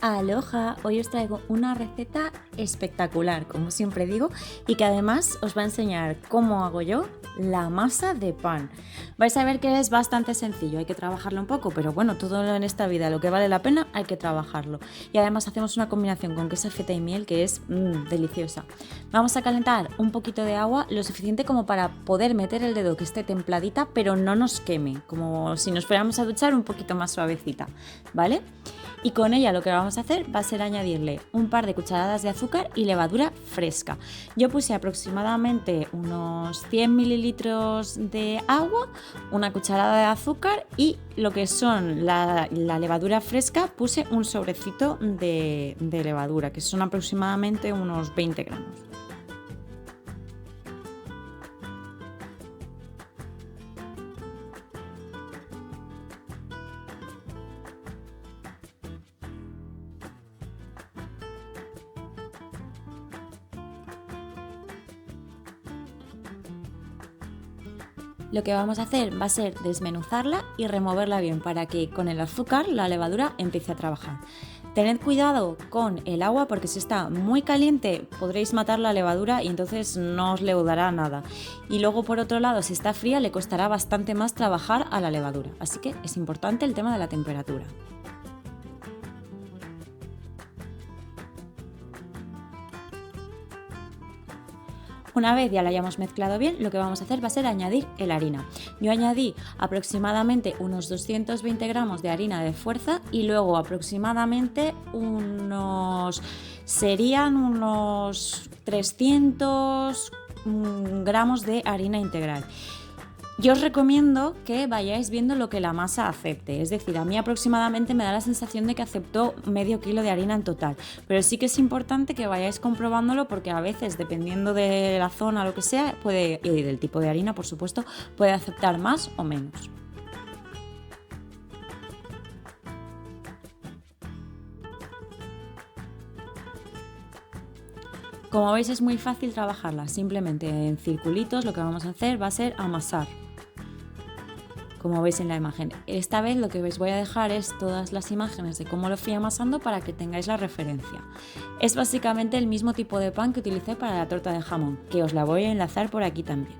Aloha, hoy os traigo una receta espectacular, como siempre digo, y que además os va a enseñar cómo hago yo la masa de pan. Vais a ver que es bastante sencillo, hay que trabajarlo un poco, pero bueno, todo en esta vida, lo que vale la pena, hay que trabajarlo. Y además hacemos una combinación con queso feta y miel que es deliciosa. Vamos a calentar un poquito de agua, lo suficiente como para poder meter el dedo que esté templadita, pero no nos queme, como si nos fuéramos a duchar un poquito más suavecita, ¿vale? Y con ella lo que vamos a hacer va a ser añadirle un par de cucharadas de azúcar y levadura fresca. Yo puse aproximadamente unos 100 mililitros de agua, una cucharada de azúcar y lo que son la levadura fresca puse un sobrecito de levadura, que son aproximadamente unos 20 gramos. Lo que vamos a hacer va a ser desmenuzarla y removerla bien para que con el azúcar la levadura empiece a trabajar. Tened cuidado con el agua porque si está muy caliente podréis matar la levadura y entonces no os leudará nada. Y luego por otro lado, si está fría le costará bastante más trabajar a la levadura. Así que es importante el tema de la temperatura. Una vez ya la hayamos mezclado bien, lo que vamos a hacer va a ser añadir la harina. Yo añadí aproximadamente unos 220 gramos de harina de fuerza y luego aproximadamente serían unos 300 gramos de harina integral. Yo os recomiendo que vayáis viendo lo que la masa acepte, es decir, a mí aproximadamente me da la sensación de que aceptó medio kilo de harina en total, pero sí que es importante que vayáis comprobándolo porque a veces, dependiendo de la zona o lo que sea, y del tipo de harina, por supuesto, puede aceptar más o menos. Como veis es muy fácil trabajarla, simplemente en circulitos lo que vamos a hacer va a ser amasar. Como veis en la imagen. Esta vez lo que os voy a dejar es todas las imágenes de cómo lo fui amasando para que tengáis la referencia. Es básicamente el mismo tipo de pan que utilicé para la torta de jamón, que os la voy a enlazar por aquí también.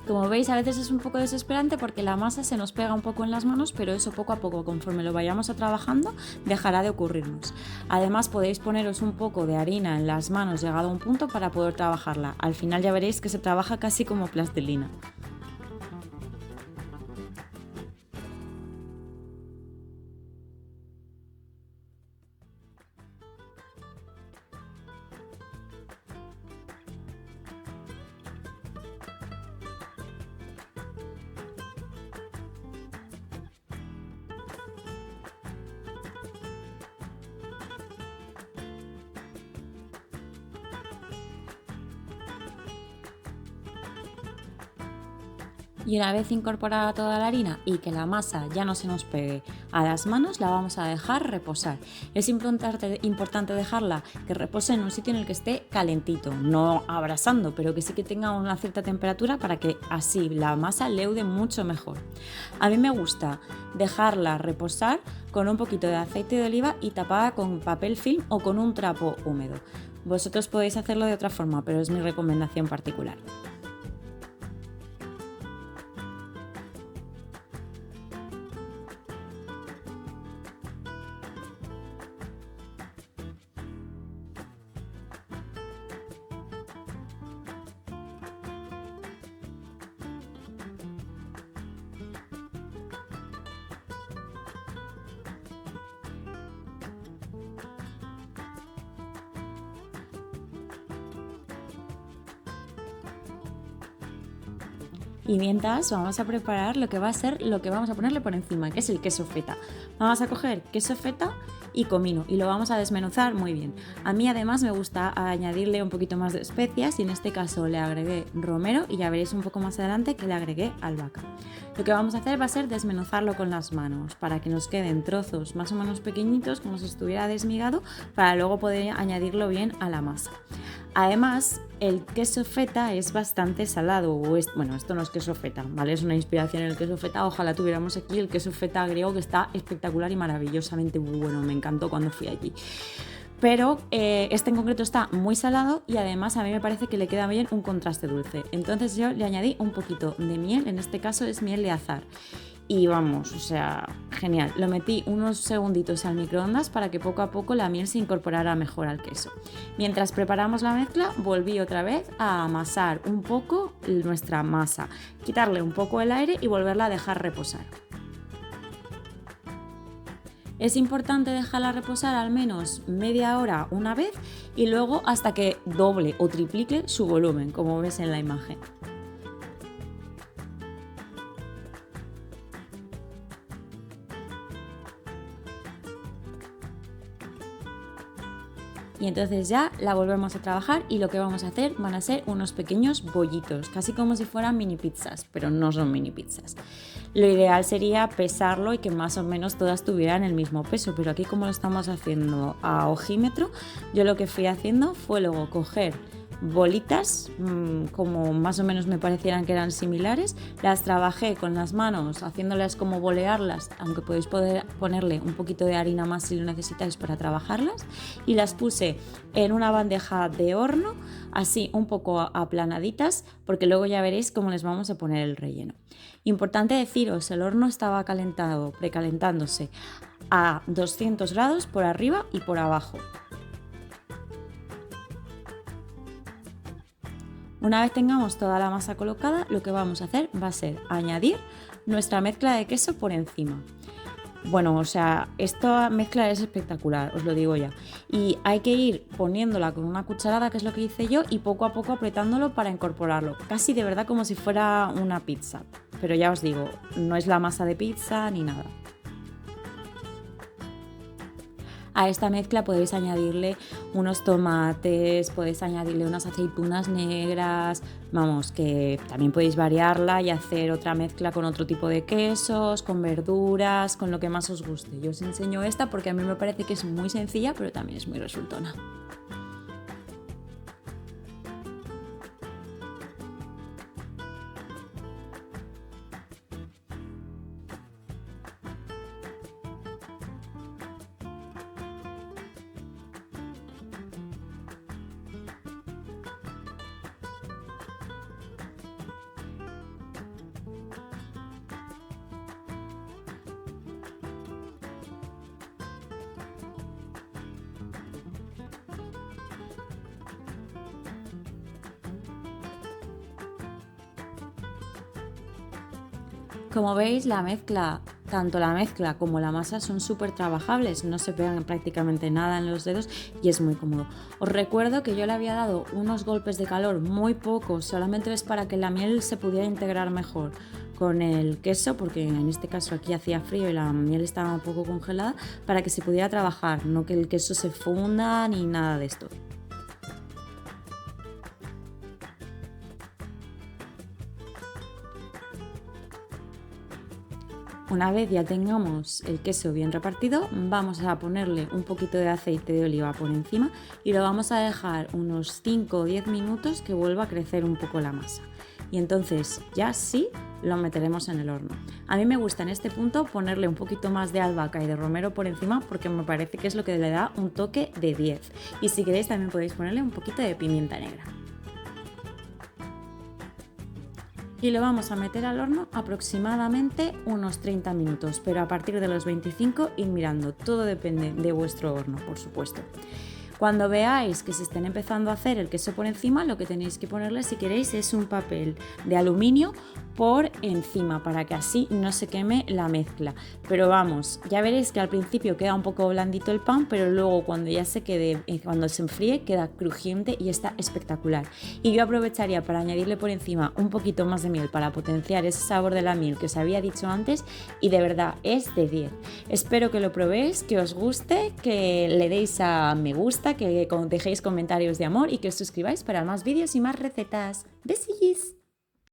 Como veis, a veces es un poco desesperante porque la masa se nos pega un poco en las manos, pero eso poco a poco, conforme lo vayamos trabajando, dejará de ocurrirnos. Además, podéis poneros un poco de harina en las manos llegado a un punto para poder trabajarla. Al final ya veréis que se trabaja casi como plastilina. Y una vez incorporada toda la harina y que la masa ya no se nos pegue a las manos, la vamos a dejar reposar. Es importante dejarla que repose en un sitio en el que esté calentito, no abrasando, pero que sí que tenga una cierta temperatura para que así la masa leude mucho mejor. A mí me gusta dejarla reposar con un poquito de aceite de oliva y tapada con papel film o con un trapo húmedo. Vosotros podéis hacerlo de otra forma, pero es mi recomendación particular. Y mientras vamos a preparar lo que va a ser lo que vamos a ponerle por encima, que es el queso feta. Vamos a coger queso feta y comino, y lo vamos a desmenuzar muy bien. A mí además me gusta añadirle un poquito más de especias y en este caso le agregué romero y ya veréis un poco más adelante que le agregué albahaca. Lo que vamos a hacer va a ser desmenuzarlo con las manos para que nos queden trozos más o menos pequeñitos como si estuviera desmigado para luego poder añadirlo bien a la masa. Además, el queso feta es bastante salado, bueno, esto no es queso feta, ¿vale? Es una inspiración en el queso feta, ojalá tuviéramos aquí el queso feta griego que está espectacular y maravillosamente muy bueno, me encantó cuando fui allí. Pero este en concreto está muy salado y además a mí me parece que le queda bien un contraste dulce. Entonces yo le añadí un poquito de miel, en este caso es miel de azahar. Y vamos, o sea, genial. Lo metí unos segunditos al microondas para que poco a poco la miel se incorporara mejor al queso. Mientras preparamos la mezcla, volví otra vez a amasar un poco nuestra masa, quitarle un poco el aire y volverla a dejar reposar. Es importante dejarla reposar al menos media hora una vez y luego hasta que doble o triplique su volumen, como ves en la imagen. Y entonces ya la volvemos a trabajar y lo que vamos a hacer van a ser unos pequeños bollitos, casi como si fueran mini pizzas, pero no son mini pizzas. Lo ideal sería pesarlo y que más o menos todas tuvieran el mismo peso, pero aquí como lo estamos haciendo a ojímetro, yo lo que fui haciendo fue luego coger bolitas, como más o menos me parecieran que eran similares, las trabajé con las manos haciéndolas como bolearlas, aunque podéis ponerle un poquito de harina más si lo necesitáis para trabajarlas, y las puse en una bandeja de horno así un poco aplanaditas porque luego ya veréis cómo les vamos a poner el relleno. Importante deciros, el horno estaba precalentándose a 200 grados por arriba y por abajo. Una vez tengamos toda la masa colocada, lo que vamos a hacer va a ser añadir nuestra mezcla de queso por encima. Bueno, o sea, esta mezcla es espectacular, os lo digo ya. Y hay que ir poniéndola con una cucharada, que es lo que hice yo, y poco a poco apretándolo para incorporarlo. Casi de verdad como si fuera una pizza. Pero ya os digo, no es la masa de pizza ni nada. A esta mezcla podéis añadirle unos tomates, podéis añadirle unas aceitunas negras, vamos, que también podéis variarla y hacer otra mezcla con otro tipo de quesos, con verduras, con lo que más os guste. Yo os enseño esta porque a mí me parece que es muy sencilla, pero también es muy resultona. Como veis, tanto la mezcla como la masa son súper trabajables, no se pegan prácticamente nada en los dedos y es muy cómodo. Os recuerdo que yo le había dado unos golpes de calor muy pocos, solamente es para que la miel se pudiera integrar mejor con el queso, porque en este caso aquí hacía frío y la miel estaba un poco congelada, para que se pudiera trabajar, no que el queso se funda ni nada de esto. Una vez ya tengamos el queso bien repartido, vamos a ponerle un poquito de aceite de oliva por encima y lo vamos a dejar unos 5 o 10 minutos que vuelva a crecer un poco la masa. Y entonces ya sí lo meteremos en el horno. A mí me gusta en este punto ponerle un poquito más de albahaca y de romero por encima porque me parece que es lo que le da un toque de 10. Y si queréis también podéis ponerle un poquito de pimienta negra. Y lo vamos a meter al horno aproximadamente unos 30 minutos, pero a partir de los 25 ir mirando, todo depende de vuestro horno, por supuesto. Cuando veáis que se estén empezando a hacer el queso por encima, lo que tenéis que ponerle, si queréis, es un papel de aluminio por encima para que así no se queme la mezcla. Pero vamos, ya veréis que al principio queda un poco blandito el pan, pero luego cuando ya se quede, cuando se enfríe, queda crujiente y está espectacular. Y yo aprovecharía para añadirle por encima un poquito más de miel para potenciar ese sabor de la miel que os había dicho antes, y de verdad es de 10. Espero que lo probéis, que os guste, que le deis a me gusta, que dejéis comentarios de amor y que os suscribáis para más vídeos y más recetas. ¡Besillos!